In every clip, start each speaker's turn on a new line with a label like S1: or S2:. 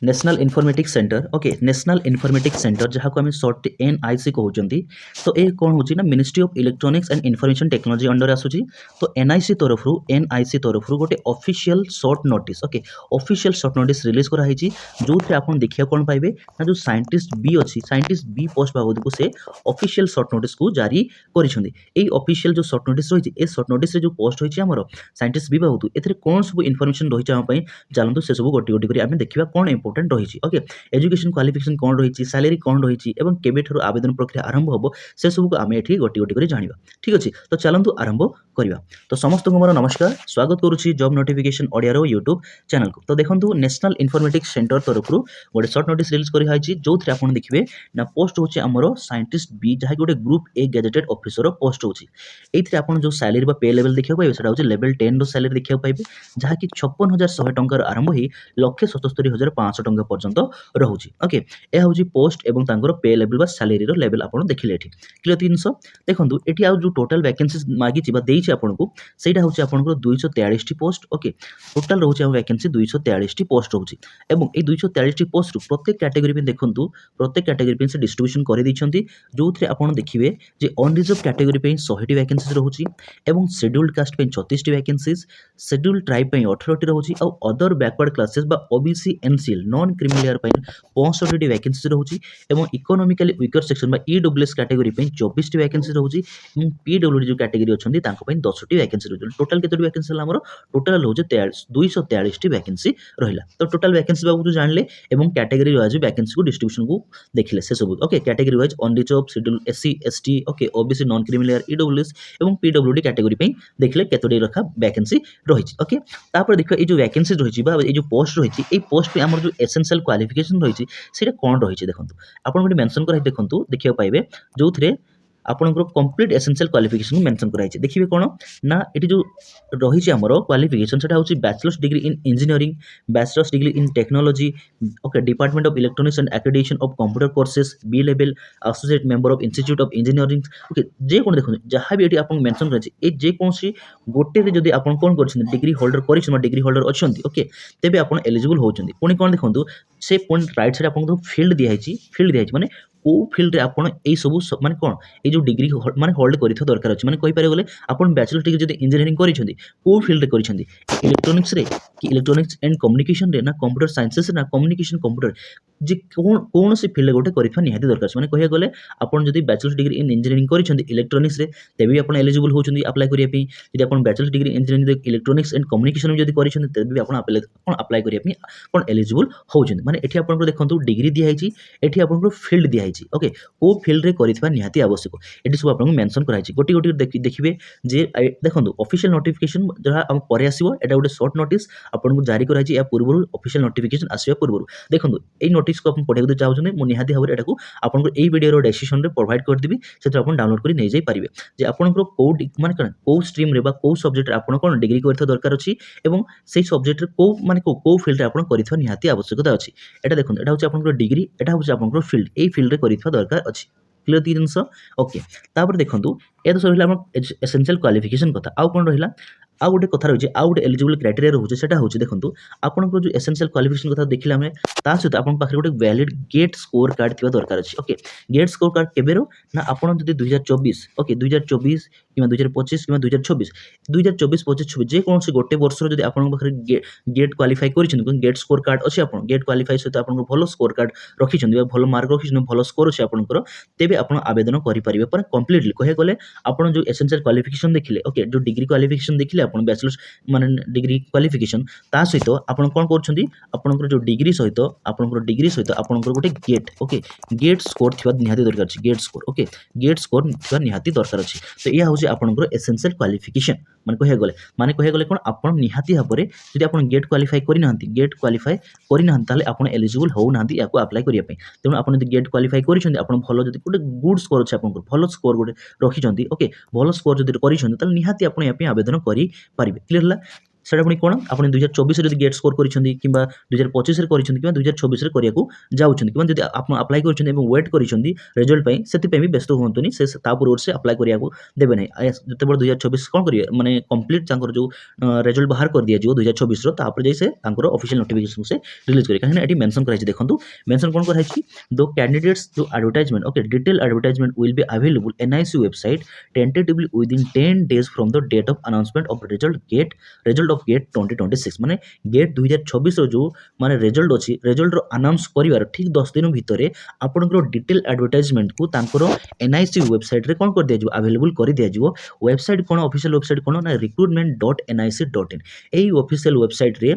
S1: National informatics centre okay national informatics centre जहाँ को आम सर्ट एनआईसी कहते तो ये कौन हो ministry of electronics and information technology under आसूची तो एनआईसी तरफ गोटे official short notice okay official short notice release कराई जो थे आप देखिए कौन पाइबे ना जो साइंटिस्ट बी अच्छी साइंटिस्ट बी पोस्ट बाबद को से ऑफिशियल शॉर्ट नोटिस को जारी कर ऑफिशियल जो शॉर्ट नोटिस रही है शॉर्ट नोटिस जो पोस्ट रही है साइंटिस्ट बी बाबद ए कौन सब इनफॉरमेशन रही है आम चलते से सब गोटे गोटे कर देखा कौन इंपोर्टेंट रही ओके एजुकेशन क्वालिफिकेशन कौन रही सैलरी कौन रही केबेठू आवेदन प्रक्रिया आरंभ हम से सब को आम ये गोटे गोटे कर जाना ठीक अच्छे तो चलतु आरंभ करवा तो समस्त को मोर नमस्कार स्वागत करुच्ची जॉब नोटिफिकेशन ओडियार यूट्यूब चैनल को तो देखो नेशनल इनफॉर्मेटिक्स सेंटर तरफ गोटे शॉर्ट नोटिस रिलीज कराई जो थे आप देखिए ना पोस्ट होची आमर साइंटिस्ट बी जहाँ गोटे group A gazetted officer post होची एइथिरे आपण जो सैलरी बा पे लेवल देखिया पाइबे सेटा होची लेवल 10 रो सैलरी देखिया पाइबे जहाँ कि 56,100 टंका आरंभ ही 1,77,500 टंका पर्यंत रहुची ओके ए होची पोस्ट एवं तांकर पे लेवल बा सैलरी रो लेवल आपण देखिले एठी क्लियर 300 देखंतु एठी आ जो टोटल वैकेंसीज मागी छिबा देइछि आपण को सेटा होची आपण को 243 टी पोस्ट ओके टोटल रहुची आ वैकेंसी 243 टी पोस्ट रहुची एवं ए 243 टी पोस्ट रु प्रत्येक कैटेगरी पे देखंतु प्रत्येक कैटेगरी पे से डिस्ट्रीब्यूशन करि दैछंती जोथरे आपण देखिबे जे अनरिजर्व कैटेगरी पे 100 टी वैकेंसीज रहुची एवं शेड्यूल्ड कास्ट पे 34 टी वैकेंसीज शेड्यूल्ड ट्राइब पे 18 टी रहुची और अदर बैकवर्ड क्लासेस बा OBC NCL non creamy layer पे 65 टी वैकेंसीज रहुची एवं इकोनॉमिकली वीकर सेक्शन बा ईडब्ल्यूएस कैटेगरी पे 24 टी वैकेंसी रहुची एवं पीडब्ल्यूडी जो कैटेगरी अछंती तांको पे 10 टी वैकेंसी रहुची टोटल केते वैकेंसी हला हमर टोटल होजे 243 टी वैकेंसी रहिला तो टोटल वैकेंसी बाबू जो जानले एवं कैटेगरी वाइज वैकेंसी को डिस्ट्रीब्यूशन को देखिले से सब okay category wise unreserved schedule SC ST okay OBC non creamy layer EWS एवं पीडब्ल्यूडी कैटेगरी पे देखिले केतोडी रखा वैकेंसी रही ओके तापर देखिए ये जो वैकेंसी रही ये जो पोस्ट रही ये पोस्ट पे आमर जो एसेंशियल क्वालिफिकेशन रही है कौन रही है देखो आप मेंशन कर देखो देखिए पाइबे जो थे आपनकर कंप्लीट एसेंशियल क्वालिफिकेशन मेंशन कराई देखिए कौन ना ये जो रही आमर क्वालिफिकेशन सेटा होची bachelor's degree in engineering bachelor's degree in technology okay department of electronics and accreditation of computer courses B level associate member of institute of engineering okay जे कोन देखो जहाँ भी ये आपन मेंशन कराई ए जे कोनसी गोटे रे जदी आपन कोन करछन डिग्री होल्डर करिछन डिग्री होल्डर अछंती ओके तेबे आपन एलिजिबल होछंती पुनी कोन देखंतु से पॉइंट राइट साइड आपन फील्ड दिया माने को फील्ड रे आपण ए सब माने कोन ए जो डिग्री माने होल्ड करिथो दरकार अछि माने कहि पारे गेले आपण बैचलर डिग्री जदी इंजीनियरिंग करिछंती को फील्ड रे करिछंती इलेक्ट्रॉनिक्स रे कि इलेक्ट्रॉनिक्स एंड कम्युनिकेशन रे ना कंप्यूटर साइंसेस ना कम्युनिकेशन कंप्यूटर जे कोन से फील्ड गोटे करिथो निहाती दरकार अछि माने कहि गेले आपण जदी बैचलर डिग्री इन इंजीनियरिंग करिछंती इलेक्ट्रॉनिक्स रे तेबे आपण एलिजिबल होछंती अप्लाई करिया पे जदी आपण bachelor degree engineering electronics and communication में जदी करिछंती तेबे आपण अप्लाई करिया पे आपण एलिजिबल होछंती माने एठी आपण देखंतु डिग्री दिया हिची एठी आपण फील्ड दिया हिची ओके को फील्ड रे करिथबा निहाती आवश्यक एठी सब आपन मेंशन कराई गोटी गोटी देखिबे जे देखंतु ऑफिशियल नोटिफिकेशन जहा हम परे आसीबो एटा गोटे शॉर्ट नोटिस आपन को जारी कराई या पूर्व ऑफिशियल नोटिफिकेशन आसीबा पूर्व देखंतु ए नोटिस को आपन पढे चाहछन मु निहाती भाबरे एटा को आपन को ए वीडियो रो डिस्क्रिप्शन रे प्रोवाइड कर देबी सेतो आपन डाउनलोड करी नै जाई परिबे जे आपन को माने को स्ट्रीम रे बा को सब्जेक्ट रे आपन कोन डिग्री करथ दरकार अछि एवं सेही सब्जेक्ट रे को माने को फील्ड रे आपन करिथबा निहाती आवश्यकता अछि एटा देखंतु एटा होची आपन को डिग्री एटा होची आपन को फील्ड ए फील्ड रे करिथबा दरकार अछि क्लियर ती जिनस ओके तापर देखंतु ए तो रहिला हम एसेंशियल क्वालिफिकेशन कथा आउ कोन रहिला आउ गोटे कथा रही आउ गोटे एलिजिबल क्राइटेरिया रोचे सेटा होची देखंतु आपनकर जो एसेंशियल क्वालिफिकेशन कथा देखिला हमें ता सहित आपन पाखरे गोटे वैलिड गेट स्कोर कार्ड थिबा दरकार अछि ओके गेट स्कोर कार्ड केबेरो ना आपन जदी 2024 ओके 2024 किमा 2025 किमा 2026 2024 25 जे कोन से गोटे वर्ष रो जदी आपन पाखरे गेट क्वालिफाई करिछन गेट स्कोर कार्ड अछि आपन गेट क्वालिफाई सहित आपन भलो स्कोर कार्ड रखिछन भलो मार्क रखिछन भलो स्कोर अछि आपनकर तेबे आपन आवेदन करि परिबे पर कंप्लीटली कहे गले आपन जो एसेंशियल क्वालिफिकेशन देखिले ओके जो डिग्री क्वालिफिकेशन देखिले आपन बैचलर्स माने डिग्री क्वालिफिकेशन ता सहित आपन कोन करछंती आपनकर जो डिग्री सहित आपनकर गोटे गेट ओके गेट स्कोर थिबा निहाती दरकार अछि GATE score okay GATE score थिबा निहाती दरकार अछि तो या होछि आपनकर एसेंशियल क्वालिफिकेशन माने कहे गले कोन आपन निहाती हाबरे जदि आपन गेट क्वालिफाई करि नाहंती ताले आपन एलिजिबल हो नाहंती याको अप्लाई करिया पे तेनु आपन जदि गेट क्वालिफाई करिछंती आपन भलो जदि गोटे गुड स्कोर अछि आपनकर भलो स्कोर गोटे रखिछंती ओके भलो स्कोर जदि करिछंती ताले निहाती आपन या पे आवेदन करि पारिबे क्लियर हला সেটা পুଣି କ'ଣ ଆପଣ 2024 ଯଦି ଗେଟ୍ ସ୍କୋର କରିଛନ୍ତି କିମ୍ବା 2025 କରିଛନ୍ତି କିମ୍ବା 2026 କରିବାକୁ ଯାଉଛନ୍ତି କିମ୍ବା ଯଦି ଆପଣ ଆପ୍ଲାଏ କରିଛନ୍ତି ଏବଂ ୱେଟ୍ କରିଛନ୍ତି ରେଜଲ୍ଟ ପାଇଁ ସେଥିପାଇଁ ବି ବ୍ୟସ୍ତ ହୁଅନ୍ତୁନି ତା ପୂର୍ବରୁ ସେ ଆପ୍ଲାଏ କରିବାକୁ ଦେବେ ନାହିଁ ଯେତେବେଳେ 2024 କ'ଣ କରିବେ ମାନେ କମ୍ପ୍ଲିଟ୍ ତାଙ୍କର ଯେଉଁ ରେଜଲ୍ଟ ବାହାର କରିଦିଆଯିବ 2024ର ତାପରେ ଯାଇ ସେ ତାଙ୍କର ଅଫିସିଆଲ ନୋଟିଫିକେସନ ସେ ରିଲିଜ୍ କରିବେ କାହିଁକିନା ଏଠି ମେନସନ୍ କରାଯାଇଛି ଦେଖନ୍ତୁ ମେନସନ୍ କ'ଣ କରାଯାଇଛି ଦ କ୍ୟାଣ୍ଡିଡେଟ୍ସ ଯେଉଁ advertisement okay detail advertisement will be available NIC website tentatively within 10 days from the date of announcement of result of gate 2026 ମାନେ ଗେଟ୍ 2026ର ଯେଉଁ ମାନେ ରେଜଲ୍ଟ ଅଛି ରେଜଲ୍ଟର ଆନାଉନ୍ସ କରିବାର ଠିକ୍ 10 ଦିନ ଭିତରେ ଆପଣଙ୍କର ଡିଟେଲ୍ ଆଡଭର୍ଟାଇଜମେଣ୍ଟକୁ ତାଙ୍କର NIC ୱେବସାଇଟ୍ରେ କ'ଣ କରିଦିଆଯିବ ଆଭେଲେବୁଲ୍ କରିଦିଆଯିବ ୱେବସାଇଟ୍ କ'ଣ ଅଫିସିଆଲ ୱେବସାଇଟ୍ କ'ଣ ନା recruitment.nic.in ଏହି ଅଫିସିଆଲ ୱେବସାଇଟ୍ରେ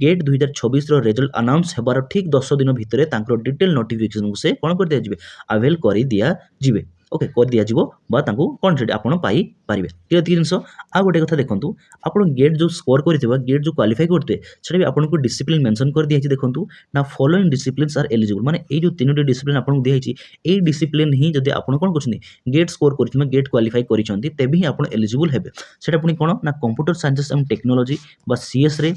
S1: ଗେଟ୍ 2026ର ରେଜଲ୍ଟ ଆନାଉନ୍ସ ହେବାର ଠିକ୍ 10 ଦିନ ଭିତରେ ତାଙ୍କର ଡିଟେଲ୍ ନୋଟିଫିକେସନକୁ ସେ କ'ଣ କରିଦିଆଯିବେ ଆଭେଲ୍ କରିଦିଆଯିବେ ଓକେ କରିଦିଆଯିବ ବା ତାଙ୍କୁ କ'ଣ ସେଠି ଆପଣ ପାଇପାରିବେ ଠିକ୍ ଏତିକି ଜିନିଷ ଆଉ ଗୋଟେ କଥା ଦେଖନ୍ତୁ ଆପଣ ଗେଟ୍ ଯେଉଁ ସ୍କୋର କରିଥିବେ ଗେଟ୍ ଯେଉଁ କ୍ୱାଲିଫାଇ କରିଥିବେ ସେଟା ବି ଆପଣଙ୍କୁ ଡିସିପ୍ଲିନ୍ ମେନସନ୍ କରିଦିଆଯାଇଛି ଦେଖନ୍ତୁ ନା ଫଲୋଇଂ ଡିସିପ୍ଲିନ୍ସ ଆର୍ ଏଲିଜିବୁଲ୍ ମାନେ ଏଇ ଯେଉଁ ତିନୋଟି ଡିସିପ୍ଲିନ୍ ଆପଣଙ୍କୁ ଦିଆଯାଇଛି ଏଇ ଡିସିପ୍ଲିନ୍ ହିଁ ଯଦି ଆପଣ କ'ଣ କରୁଛନ୍ତି ଗେଟ୍ ସ୍କୋର କରିଛନ୍ତି ଗେଟ୍ କ୍ୱାଲିଫାଇ କରିଛନ୍ତି ତେବେ ହିଁ ଆପଣ ଏଲିଜିବୁଲ୍ ହେବେ ସେଟା ପୁଣି କ'ଣ ନା କମ୍ପ୍ୟୁଟର ସାଇନ୍ସେସ୍ ଆଣ୍ଡ ଟେକ୍ନୋଲୋଜି ବା CSରେ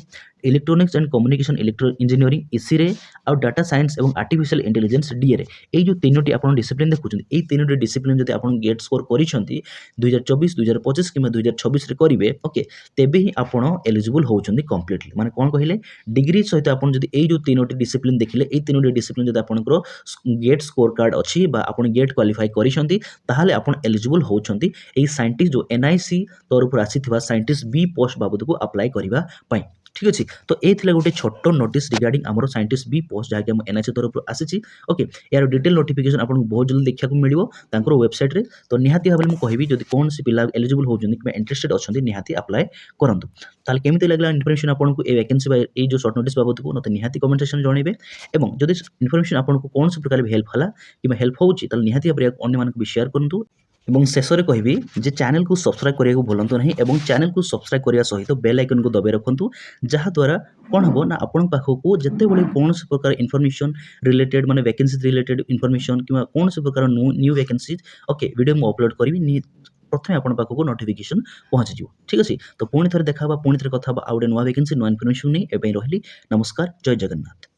S1: ଇଲେକ୍ଟ୍ରୋନିକ୍ସ ଆଣ୍ଡ କମ୍ୟୁନିକେସନ୍ ଇଞ୍ଜିନିୟରିଂ ECରେ ଆଉ ଡାଟା ସାଇନ୍ସ ଏବଂ ଆର୍ଟିଫିସିଆଲ ଇଣ୍ଟେଲିଜେନ୍ସ DAରେ ଏଇ ଯେଉଁ ତିନୋଟି ଆପଣ ଡିସିପ୍ଲିନ୍ ଦେଖୁଛନ୍ତି ଏଇ ତିନୋଟି ଡିସିପ୍ଲିନ୍ ଯଦି ଆପଣ ଗେଟ୍ ସ୍କୋର କରିଛନ୍ତି 2024 2025 କିମ୍ବା 2026ରେ କରିବେ ଓକେ ତେବେ ହିଁ ଆପଣ ଏଲିଜିବୁଲ୍ ହେଉଛନ୍ତି କମ୍ପ୍ଲିଟଲି ମାନେ କ'ଣ କହିଲେ ଡିଗ୍ରୀ ସହିତ ଆପଣ ଯଦି ଏଇ ଯେଉଁ ତିନୋଟି ଡିସିପ୍ଲିନ୍ ଦେଖିଲେ ଏଇ ତିନୋଟି ଡିସିପ୍ଲିନ୍ ଯଦି ଆପଣଙ୍କର ଗେଟ୍ ସ୍କୋର କାର୍ଡ଼ ଅଛି ବା ଆପଣ ଗେଟ୍ କ୍ୱାଲିଫାଇ କରିଛନ୍ତି ତାହେଲେ ଆପଣ ଏଲିଜିବୁଲ୍ ହେଉଛନ୍ତି ଏଇ ସାଇଣ୍ଟିଷ୍ଟ ଯେଉଁ NIC ତରଫରୁ ଆସିଥିବା ସାଇଣ୍ଟିଷ୍ଟ B ପୋଷ୍ଟ ବାବଦକୁ ଆପ୍ଲାଏ କରିବା ପାଇଁ ঠিক ଅଛି ତ ଏ ଥିଲା ଗୋଟେ ଛୋଟ ନୋଟିସ୍ ରିଗାର୍ଡିଂ ଆମର ସାଇଣ୍ଟିଷ୍ଟ B ପୋଷ୍ଟ ଯାହାକି ଆମ NIC ତରଫରୁ ଆସିଛି ଓକେ ଏହାର ଡିଟେଲ୍ ନୋଟିଫିକେସନ୍ ଆପଣଙ୍କୁ ବହୁତ ଜଲ୍ଦି ଦେଖିବାକୁ ମିଳିବ ତାଙ୍କର ୱେବସାଇଟ୍ରେ ତ ନିହାତି ଭାବରେ ମୁଁ କହିବି ଯଦି କୌଣସି ପିଲା ଏଲିଜିବୁଲ୍ ହେଉଛନ୍ତି କିମ୍ବା ଇଣ୍ଟରେଷ୍ଟେଡ୍ ଅଛନ୍ତି ନିହାତି ଆପ୍ଲାଏ କରନ୍ତୁ ତାହେଲେ କେମିତି ଲାଗିଲା ଇନଫର୍ମେସନ୍ ଆପଣଙ୍କୁ ଏ ଭ୍ୟାକେନ୍ସି ବା ଏଇ ଯେଉଁ ସର୍ଟ ନୋଟିସ୍ ବାବଦକୁ ମୋତେ ନିହାତି କମେଣ୍ଟ ସେକ୍ସନ୍ରେ ଜଣାଇବେ ଏବଂ ଯଦି ଇନଫର୍ମେସନ୍ ଆପଣଙ୍କୁ କୌଣସି ପ୍ରକାର ବି ହେଲ୍ପ ହେଲା କିମ୍ବା ହେଲ୍ପ ହେଉଛି ତାହେଲେ ନିହାତି ଭାବରେ ଅନ୍ୟମାନଙ୍କୁ ବି ସେୟାର କରନ୍ତୁ ଏବଂ ଶେଷରେ କହିବି ଯେ ଚ୍ୟାନେଲକୁ ସବସ୍କ୍ରାଇବ୍ କରିବାକୁ ଭୁଲନ୍ତୁ ନାହିଁ ଏବଂ ଚ୍ୟାନେଲକୁ ସବସ୍କ୍ରାଇବ୍ କରିବା ସହିତ ବେଲ୍ ଆଇକନ୍କୁ ଦବାଇ ରଖନ୍ତୁ ଯାହାଦ୍ୱାରା କ'ଣ ହେବ ନା ଆପଣଙ୍କ ପାଖକୁ ଯେତେବେଳେ କୌଣସି ପ୍ରକାର ଇନଫର୍ମେସନ୍ ରିଲେଟେଡ୍ ମାନେ ଭ୍ୟାକେନ୍ସି ରିଲେଟେଡ୍ ଇନଫର୍ମେସନ୍ କିମ୍ବା କୌଣସି ପ୍ରକାର ନ୍ୟୁ ଭ୍ୟାକେନ୍ସି ଓକେ ଭିଡ଼ିଓ ମୁଁ ଅପଲୋଡ଼ କରିବି ପ୍ରଥମେ ଆପଣଙ୍କ ପାଖକୁ ନୋଟିଫିକେସନ୍ ପହଞ୍ଚିଯିବ ଠିକ୍ ଅଛି ତ ପୁଣି ଥରେ ଦେଖା ହେବା ପୁଣି ଥରେ କଥା ହେବା ଆଉ ଗୋଟେ ନୂଆ ଭ୍ୟାକେନ୍ସି ନୂଆ ଇନଫର୍ମେସନ୍ ନେଇ ଏବେ ରହିଲି ନମସ୍କାର ଜୟ ଜଗନ୍ନାଥ।